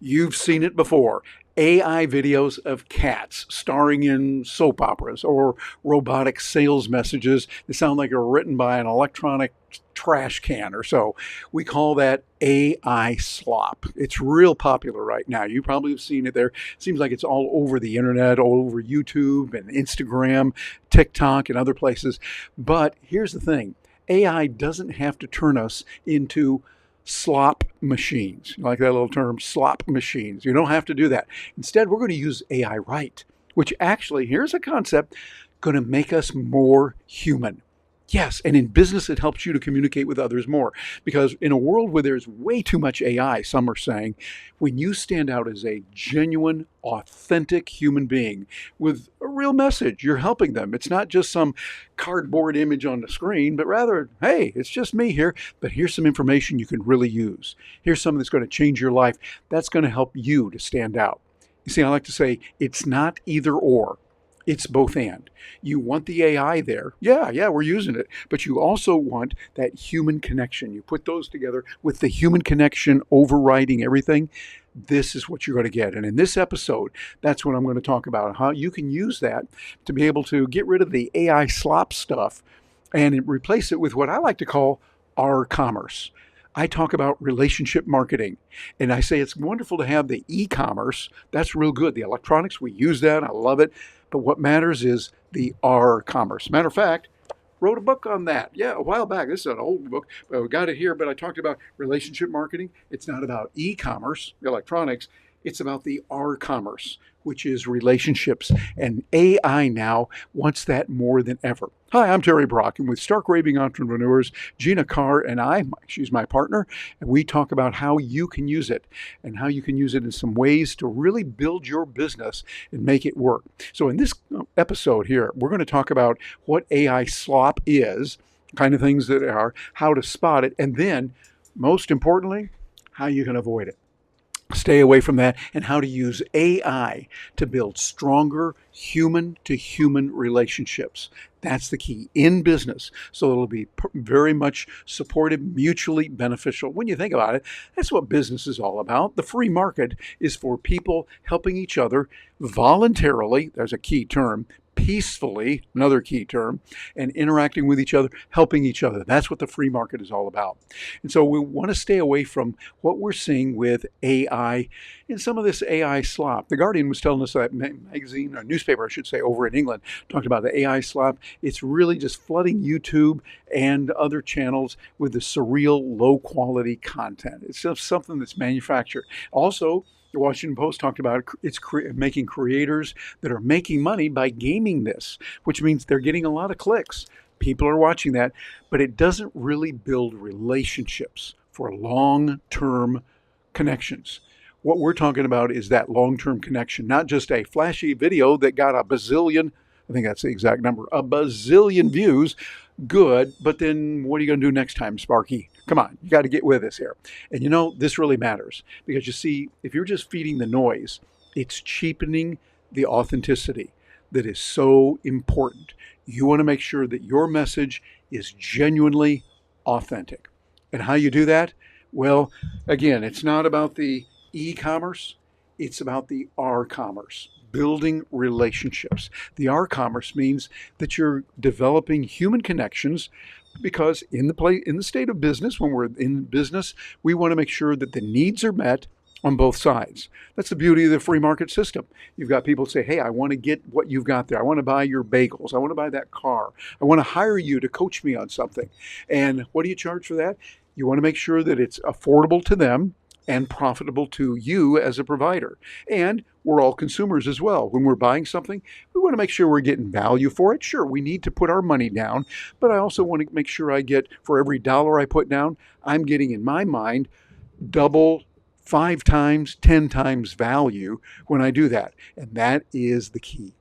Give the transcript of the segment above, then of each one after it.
You've seen it before. AI videos of cats starring in soap operas or robotic sales messages that sound like they're written by an electronic trash can or so. We call that AI slop. It's real popular right now. You probably have seen it there. Seems like it's all over the internet, all over YouTube and Instagram, TikTok, and other places. But here's the thing. AI doesn't have to turn us into slop machines. You like that little term, slop machines. You don't have to do that. Instead, we're going to use AI right, which actually, here's a concept, going to make us more human. Yes, and in business, it helps you to communicate with others more. Because in a world where there's way too much AI, some are saying, when you stand out as a genuine, authentic human being with a real message, you're helping them. It's not just some cardboard image on the screen, but rather, hey, it's just me here, but here's some information you can really use. Here's something that's going to change your life. That's going to help you to stand out. You see, I like to say it's not either or. It's both and. You want the AI there. Yeah, we're using it. But you also want that human connection. You put those together with the human connection overriding everything. This is what you're going to get. And in this episode, that's what I'm going to talk about, how you can use that to be able to get rid of the AI slop stuff and replace it with what I like to call our commerce. I talk about relationship marketing, and I say it's wonderful to have the e-commerce. That's real good. The electronics, we use that. I love it. But what matters is the R commerce. Matter of fact, wrote a book on that. Yeah, a while back. This is an old book, but we got it here. But I talked about relationship marketing. It's not about e-commerce, electronics. It's about the R commerce, which is relationships. And AI now wants that more than ever. Hi, I'm Terry Brock, and with Stark Raving Entrepreneurs, Gina Carr and she's my partner, and we talk about how you can use it and how you can use it in some ways to really build your business and make it work. So in this episode here, we're going to talk about what AI slop is, kind of things that are, how to spot it, and then, most importantly, how you can avoid it. Stay away from that, and how to use AI to build stronger human-to-human relationships. That's the key in business. So it'll be very much supportive, mutually beneficial. When you think about it, that's what business is all about. The free market is for people helping each other voluntarily, there's a key term, peacefully, another key term, and interacting with each other, helping each other. That's what the free market is all about. And so we want to stay away from what we're seeing with AI and some of this AI slop. The Guardian was telling us that magazine, or newspaper, I should say, over in England, talked about the AI slop. It's really just flooding YouTube and other channels with the surreal, low-quality content. It's just something that's manufactured. Also, the Washington Post talked about it's making creators that are making money by gaming this, which means they're getting a lot of clicks. People are watching that, but it doesn't really build relationships for long-term connections. What we're talking about is that long-term connection, not just a flashy video that got a bazillion, I think that's the exact number, a bazillion views. Good, but then what are you going to do next time, Sparky? Come on, you got to get with us here. And you know, this really matters because you see, if you're just feeding the noise, it's cheapening the authenticity that is so important. You want to make sure that your message is genuinely authentic. And how you do that? Well, again, it's not about the e-commerce, it's about the R-commerce. Building relationships. The R commerce means that you're developing human connections because in the state of business, when we're in business, we want to make sure that the needs are met on both sides. That's the beauty of the free market system. You've got people say, hey, I want to get what you've got there. I want to buy your bagels. I want to buy that car. I want to hire you to coach me on something. And what do you charge for that? You want to make sure that it's affordable to them and profitable to you as a provider. And we're all consumers as well. When we're buying something, we want to make sure we're getting value for it. Sure, we need to put our money down, but I also want to make sure I get, for every dollar I put down, I'm getting, in my mind, double, 5 times, 10 times value when I do that. And that is the key.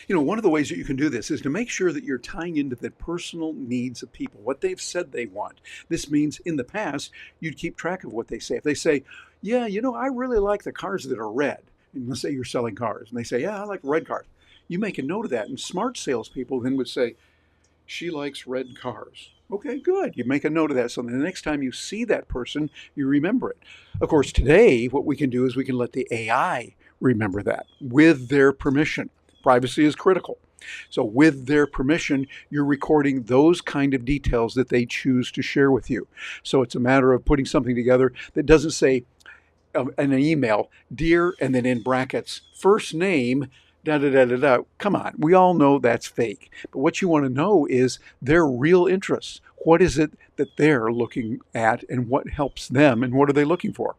You know, one of the ways that you can do this is to make sure that you're tying into the personal needs of people, what they've said they want. This means in the past, you'd keep track of what they say. If they say, yeah, you know, I really like the cars that are red. And let's say you're selling cars. And they say, yeah, I like red cars. You make a note of that. And smart salespeople then would say, she likes red cars. Okay, good. You make a note of that so the next time you see that person, you remember it. Of course, today, what we can do is we can let the AI remember that with their permission. Privacy is critical. So, with their permission, you're recording those kind of details that they choose to share with you. So, it's a matter of putting something together that doesn't say, in an email, dear, and then in brackets, first name, da da da da da. Come on, we all know that's fake. But what you want to know is their real interests. What is it that they're looking at and what helps them and what are they looking for?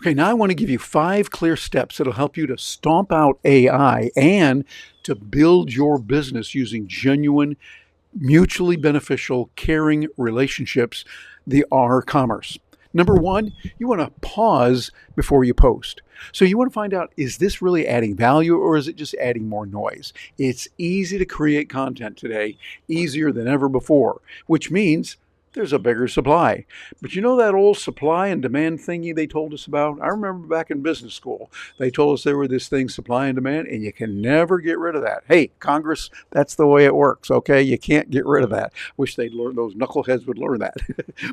Okay, now I want to give you 5 clear steps that'll help you to stomp out AI and to build your business using genuine, mutually beneficial, caring relationships, the R commerce. Number one, you want to pause before you post. So you want to find out, is this really adding value or is it just adding more noise? It's easy to create content today, easier than ever before, which means there's a bigger supply. But you know that old supply and demand thingy they told us about? I remember back in business school, they told us there were this thing, supply and demand, and you can never get rid of that. Hey, Congress, that's the way it works, okay? You can't get rid of that. Wish they'd learn, those knuckleheads would learn that.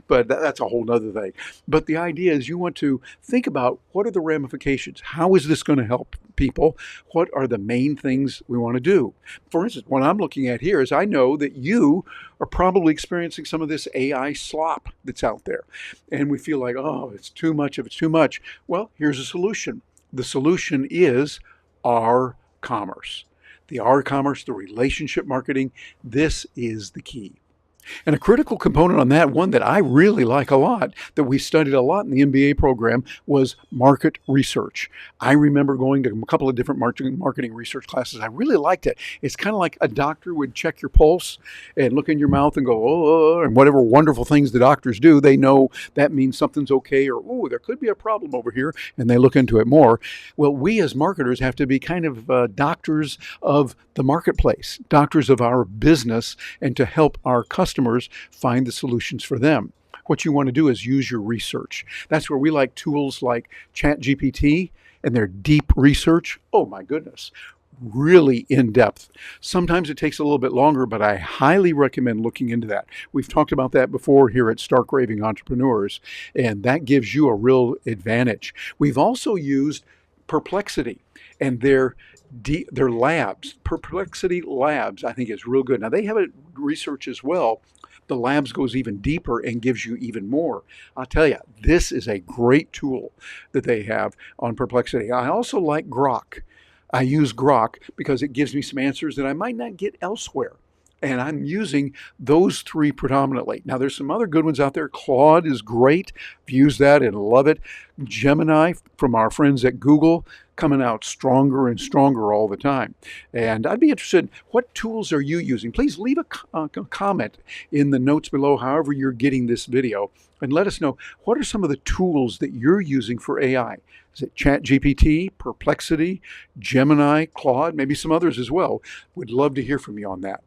But that's a whole nother thing. But the idea is you want to think about what are the ramifications? How is this going to help people? What are the main things we want to do? For instance, what I'm looking at here is I know that you are probably experiencing some of this AI slop that's out there. And we feel like, oh, it's too much of it's too much. Well, here's a solution. The solution is our commerce. The R commerce, the relationship marketing, this is the key. And a critical component on that, one that I really like a lot, that we studied a lot in the MBA program, was market research. I remember going to a couple of different marketing research classes. I really liked it. It's kind of like a doctor would check your pulse and look in your mouth and go, oh, and whatever wonderful things the doctors do, they know that means something's okay, or, oh, there could be a problem over here, and they look into it more. Well, we as marketers have to be kind of doctors of the marketplace, doctors of our business, and to help our customers find the solutions for them. What you want to do is use your research. That's where we like tools like ChatGPT and their deep research. Oh my goodness, really in depth. Sometimes it takes a little bit longer, but I highly recommend looking into that. We've talked about that before here at Stark Raving Entrepreneurs, and that gives you a real advantage. We've also used Perplexity and their labs. Perplexity Labs, I think, is real good. Now they have a research as well. The labs goes even deeper and gives you even more. I'll tell you, this is a great tool that they have on Perplexity. I also like Grok. I use Grok because it gives me some answers that I might not get elsewhere. And I'm using those 3 predominantly. Now, there's some other good ones out there. Claude is great. I've used that and love it. Gemini from our friends at Google, coming out stronger and stronger all the time. And I'd be interested, what tools are you using? Please leave a comment in the notes below, however you're getting this video, and let us know what are some of the tools that you're using for AI. Is it ChatGPT, Perplexity, Gemini, Claude, maybe some others as well? Would love to hear from you on that.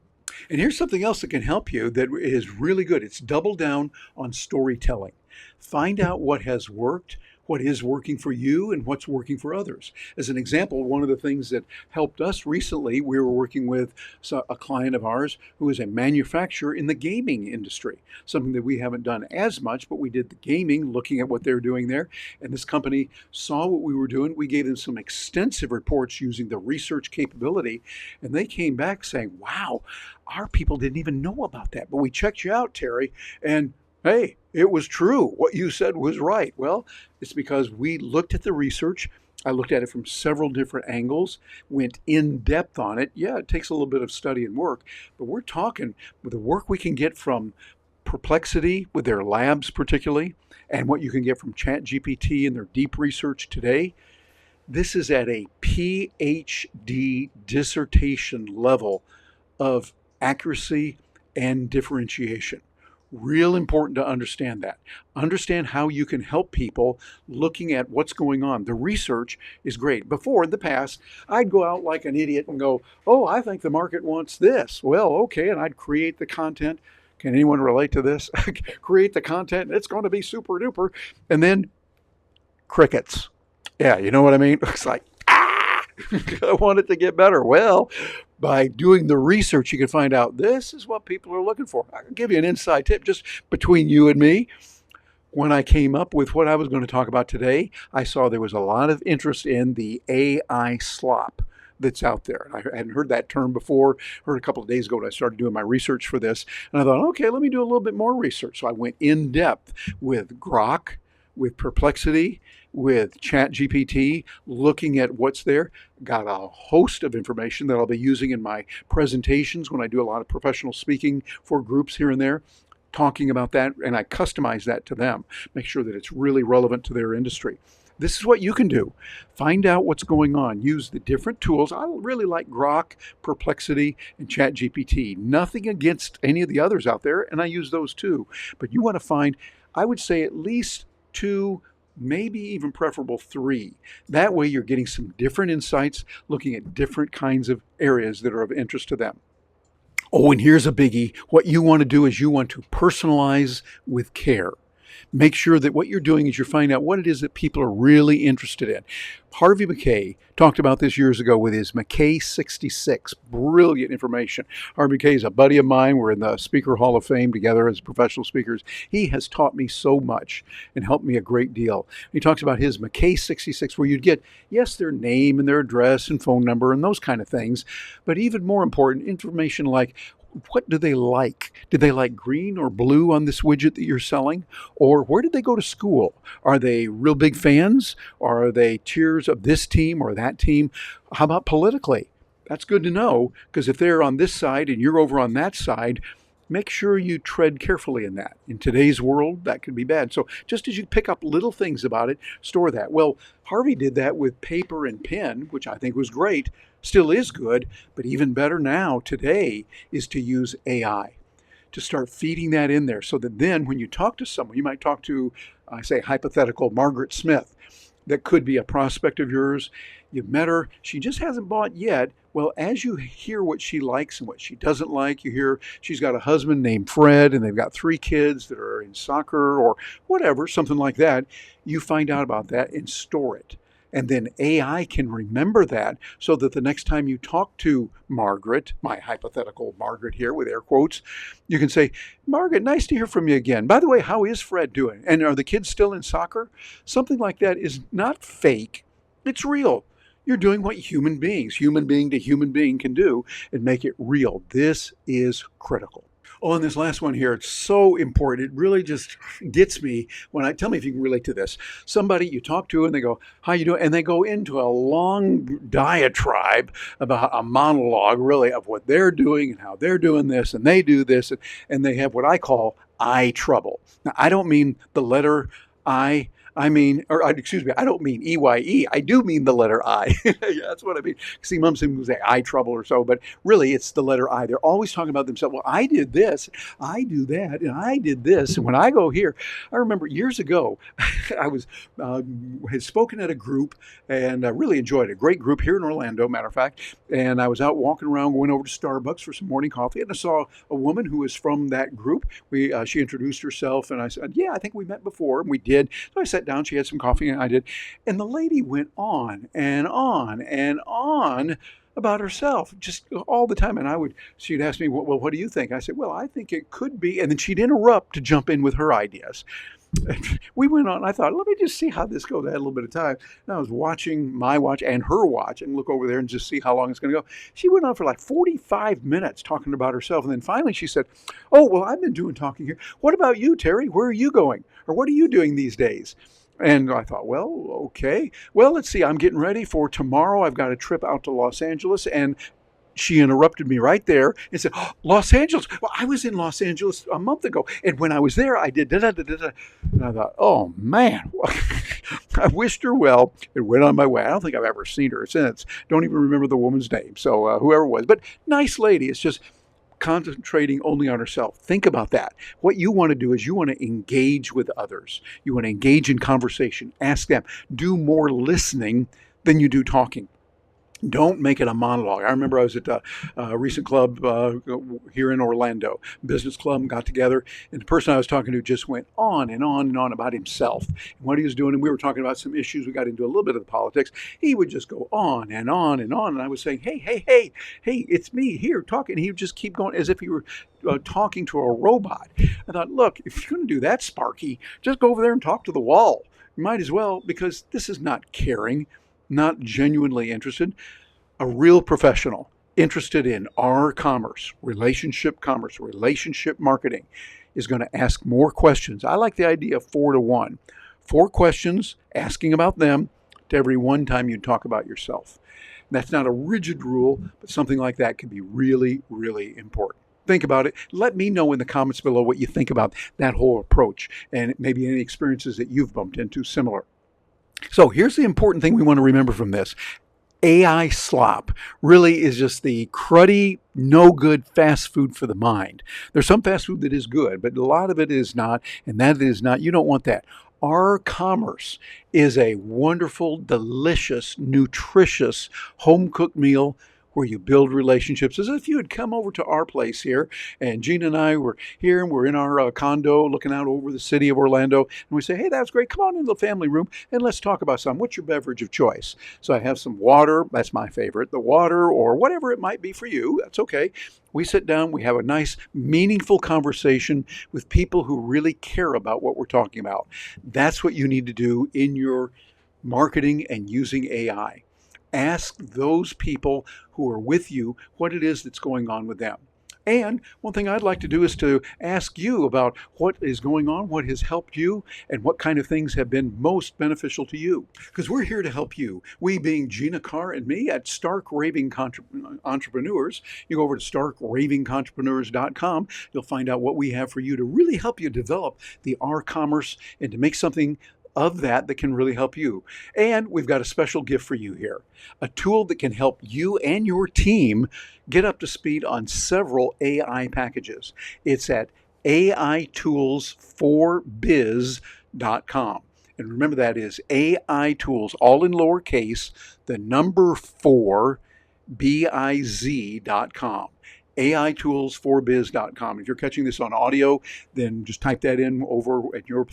And here's something else that can help you that is really good. It's double down on storytelling. Find out what has worked, what is working for you, and what's working for others. As an example, one of the things that helped us recently, we were working with a client of ours who is a manufacturer in the gaming industry, something that we haven't done as much, but we did the gaming, looking at what they're doing there. And this company saw what we were doing. We gave them some extensive reports using the research capability, and they came back saying, wow, our people didn't even know about that. But we checked you out, Terry, and hey, it was true. What you said was right. Well, it's because we looked at the research. I looked at it from several different angles, went in depth on it. Yeah, it takes a little bit of study and work, but we're talking with the work we can get from Perplexity with their labs particularly, and what you can get from ChatGPT and their deep research today. This is at a PhD dissertation level of accuracy and differentiation. Real important to understand that. Understand how you can help people looking at what's going on. The research is great. Before, in the past, I'd go out like an idiot and go, oh, I think the market wants this. Well, okay, and I'd create the content. Can anyone relate to this? Create the content, it's going to be super duper. And then crickets. Yeah, you know what I mean? It's like, ah! I want it to get better. Well, by doing the research, you can find out this is what people are looking for. I can give you an inside tip just between you and me. When I came up with what I was going to talk about today, I saw there was a lot of interest in the AI slop that's out there. I hadn't heard that term before. Heard a couple of days ago when I started doing my research for this. And I thought, okay, let me do a little bit more research. So I went in depth with Grok, with Perplexity, with ChatGPT, looking at what's there. Got a host of information that I'll be using in my presentations when I do a lot of professional speaking for groups here and there, talking about that, and I customize that to them, make sure that it's really relevant to their industry. This is what you can do. Find out what's going on. Use the different tools. I really like Grok, Perplexity, and ChatGPT. Nothing against any of the others out there, and I use those too. But you want to find, I would say, at least 2, maybe even preferable 3. That way you're getting some different insights, looking at different kinds of areas that are of interest to them. Oh, and here's a biggie. What you want to do is you want to personalize with care. Make sure that what you're doing is you're finding out what it is that people are really interested in. Harvey Mackay talked about this years ago with his Mackay 66. Brilliant information. Harvey Mackay is a buddy of mine. We're in the Speaker Hall of Fame together as professional speakers. He has taught me so much and helped me a great deal. He talks about his Mackay 66, where you'd get, yes, their name and their address and phone number and those kind of things, but even more important, information like, what do they like? Did they like green or blue on this widget that you're selling? Or where did they go to school? Are they real big fans? Or are they cheers of this team or that team? How about politically? That's good to know, because if they're on this side and you're over on that side, make sure you tread carefully in that. In today's world, that could be bad. So just as you pick up little things about it, store that. Well, Harvey did that with paper and pen, which I think was great, still is good, but even better now today is to use AI, to start feeding that in there so that then when you talk to someone, you might talk to, say, hypothetical Margaret Smith, that could be a prospect of yours. You've met her, she just hasn't bought yet. Well, as you hear what she likes and what she doesn't like, you hear she's got a husband named Fred and they've got 3 kids that are in soccer or whatever, something like that. You find out about that and store it. And then AI can remember that so that the next time you talk to Margaret, my hypothetical Margaret here with air quotes, you can say, Margaret, nice to hear from you again. By the way, how is Fred doing? And are the kids still in soccer? Something like that is not fake. It's real. You're doing what human being to human being can do and make it real. This is critical. Oh, and this last one here, it's so important. It really just gets me when tell me if you can relate to this. Somebody you talk to and they go, how you doing? And they go into a long diatribe about a monologue really of what they're doing and how they're doing this and they do this. And they have what I call eye trouble. Now, I don't mean the letter I. I don't mean EYE. I do mean the letter I. Yeah, that's what I mean. See, Mom seems to say eye trouble or so, but really it's the letter I. They're always talking about themselves. Well, I did this, I do that, and I did this. And when I go here, I remember years ago, I had spoken at a group and I really enjoyed it. A great group here in Orlando, matter of fact. And I was out walking around, going over to Starbucks for some morning coffee, and I saw a woman who was from that group. She introduced herself, and I said, yeah, I think we met before, and we did. So I sat down, she had some coffee and I did. And the lady went on and on and on about herself just all the time. And she'd ask me, well, what do you think? I said, well, I think it could be. And then she'd interrupt to jump in with her ideas. We went on. I thought, let me just see how this goes. I had a little bit of time. And I was watching my watch and her watch and look over there and just see how long it's going to go. She went on for like 45 minutes talking about herself. And then finally she said, oh, well, I've been doing talking here. What about you, Terry? Where are you going? Or what are you doing these days? And I thought, well, okay. Well, let's see. I'm getting ready for tomorrow. I've got a trip out to Los Angeles. And she interrupted me right there and said, oh, Los Angeles. Well, I was in Los Angeles a month ago. And when I was there, I did da-da-da-da-da. And I thought, oh, man. I wished her well and went on my way. I don't think I've ever seen her since. Don't even remember the woman's name. So whoever it was. But nice lady. It's just concentrating only on herself. Think about that. What you want to do is you want to engage with others. You want to engage in conversation. Ask them. Do more listening than you do talking. Don't make it a monologue. I remember I was at a recent club here in Orlando, business club, and got together, and the person I was talking to just went on and on and on about himself and what he was doing. And we were talking about some issues. We got into a little bit of the politics. He would just go on and on and on. And I was saying, hey, hey, hey, hey, it's me here talking. And he would just keep going as if he were talking to a robot. I thought, look, if you're going to do that, Sparky, just go over there and talk to the wall. You might as well, because this is not caring, not genuinely interested. A real professional interested in our commerce, relationship marketing is going to ask more questions. I like the idea of 4-to-1. 4 questions asking about them to every one time you talk about yourself. That's not a rigid rule, but something like that can be really, really important. Think about it. Let me know in the comments below what you think about that whole approach and maybe any experiences that you've bumped into similar. So here's the important thing we want to remember from this. AI slop really is just the cruddy, no good fast food for the mind. There's some fast food that is good, but a lot of it is not, and that is not. You don't want that. Our commerce is a wonderful, delicious, nutritious, home-cooked meal where you build relationships. As if you had come over to our place here, and Gina and I were here, and we're in our condo looking out over the city of Orlando, and we say, hey, that was great. Come on into the family room, and let's talk about something. What's your beverage of choice? So I have some water. That's my favorite. The water, or whatever it might be for you, that's okay. We sit down, we have a nice, meaningful conversation with people who really care about what we're talking about. That's what you need to do in your marketing and using AI. Ask those people who are with you what it is that's going on with them. And one thing I'd like to do is to ask you about what is going on, what has helped you, and what kind of things have been most beneficial to you. Because we're here to help you. We being Gina Carr and me at Stark Raving Entrepreneurs. You go over to starkravingentrepreneurs.com. You'll find out what we have for you to really help you develop the R-commerce and to make something of that can really help you. And we've got a special gift for you here, a tool that can help you and your team get up to speed on several AI packages. It's at AITools4biz.com. And remember, that is AI Tools, all in lowercase, the number 4, biz.com. AITools4biz.com. If you're catching this on audio, then just type that in over at your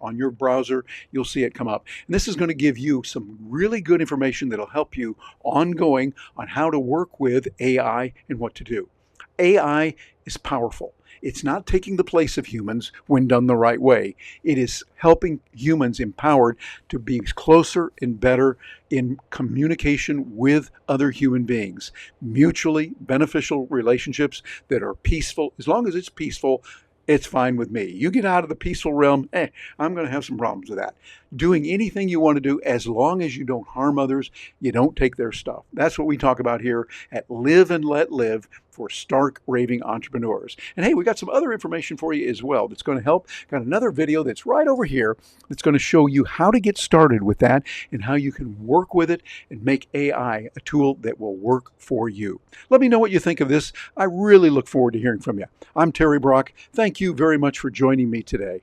on your browser. You'll see it come up. And this is going to give you some really good information that'll help you ongoing on how to work with AI and what to do. AI is powerful. It's not taking the place of humans when done the right way. It is helping humans empowered to be closer and better in communication with other human beings. Mutually beneficial relationships that are peaceful. As long as it's peaceful, it's fine with me. You get out of the peaceful realm, I'm going to have some problems with that. Doing anything you want to do, as long as you don't harm others, you don't take their stuff. That's what we talk about here at Live and Let Live for Stark Raving Entrepreneurs. And hey, we got some other information for you as well that's going to help. Got another video that's right over here that's going to show you how to get started with that and how you can work with it and make AI a tool that will work for you. Let me know what you think of this. I really look forward to hearing from you. I'm Terry Brock. Thank you very much for joining me today.